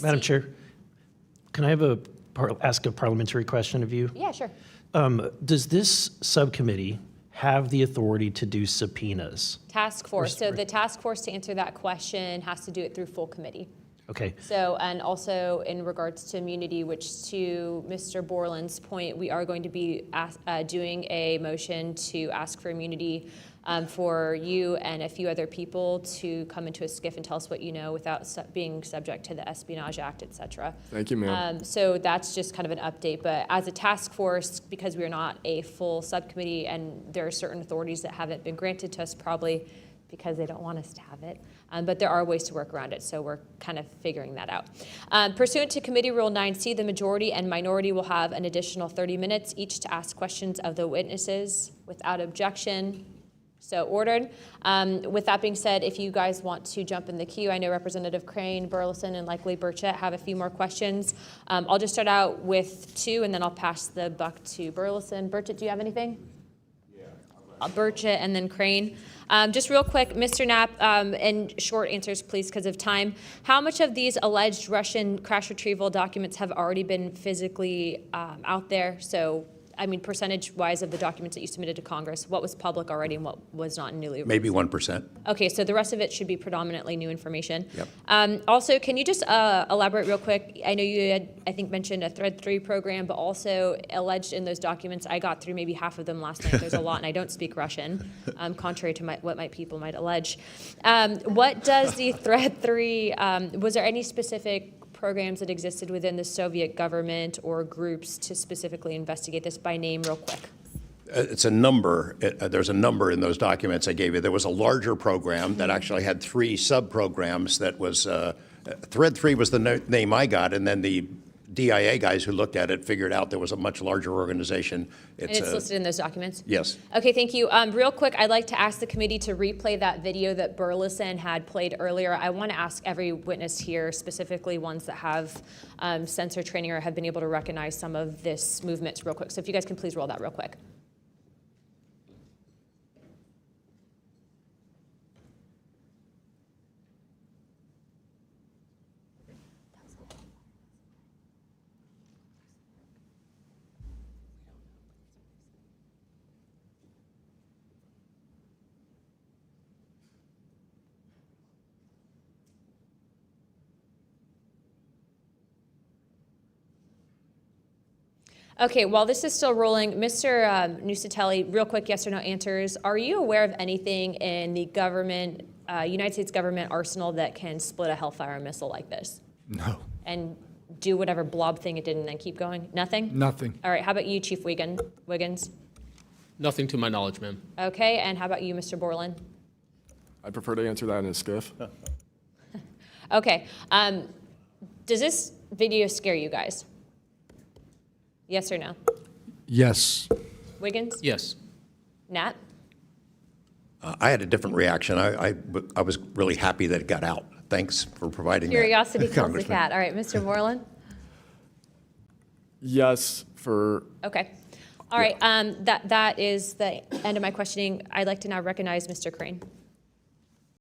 Madam Chair, can I have ask a parliamentary question of you? Yeah, sure. Does this subcommittee have the authority to do subpoenas? Task force. So the task force, to answer that question, has to do it through full committee. Okay. So, and also in regards to immunity, which to Mr. Borland's point, we are going to be doing a motion to ask for immunity for you and a few other people to come into a skiff and tell us what you know without being subject to the Espionage Act, et cetera. Thank you, ma'am. So that's just kind of an update. But as a task force, because we are not a full subcommittee and there are certain authorities that haven't been granted to us, probably because they don't want us to have it. But there are ways to work around it, so we're kind of figuring that out. Pursuant to Committee Rule 9C, the majority and minority will have an additional 30 minutes each to ask questions of the witnesses without objection. So ordered. With that being said, if you guys want to jump in the queue, I know Representative Crane, Burleson, and likely Burchett have a few more questions. I'll just start out with 2, and then I'll pass the buck to Burleson. Burchett, do you have anything? Yeah. Burchett and then Crane. Just real quick, Mr. Knapp, and short answers, please, because of time. How much of these alleged Russian crash retrieval documents have already been physically out there? So, I mean, percentage-wise of the documents that you submitted to Congress, what was public already and what was not newly released? Maybe 1%. Okay, so the rest of it should be predominantly new information. Yep. Also, can you just elaborate real quick? I know you had, I think, mentioned a Thread 3 program, but also alleged in those documents, I got through maybe half of them last night. There's a lot, and I don't speak Russian, contrary to what my people might allege. What does the Thread 3, was there any specific programs that existed within the Soviet government or groups to specifically investigate this by name real quick? It's a number. There's a number in those documents I gave you. There was a larger program that actually had 3 sub-programs that was, Thread 3 was the name I got, and then the DIA guys who looked at it figured out there was a much larger organization. And it's listed in those documents? Yes. Okay, thank you. Real quick, I'd like to ask the committee to replay that video that Burleson had played earlier. I want to ask every witness here, specifically ones that have sensor training or have been able to recognize some of this movements real quick. So if you guys can please roll that real quick. Okay, while this is still rolling, Mr. Nusatelli, real quick yes or no answers. Are you aware of anything in the government, United States government arsenal that can split a hellfire missile like this? No. And do whatever blob thing it did and then keep going? Nothing? Nothing. All right, how about you, Chief Wiggins? Nothing to my knowledge, ma'am. Okay, and how about you, Mr. Borland? I prefer to answer that in a skiff. Okay, does this video scare you guys? Yes or no? Yes. Wiggins? Yes. Nat? I had a different reaction. I was really happy that it got out. Thanks for providing Curiosity that, kills the Congressman. cat. All right, Mr. Borland? Yes for... Okay. All right, that is the end of my questioning. I'd like to now recognize Mr. Crane.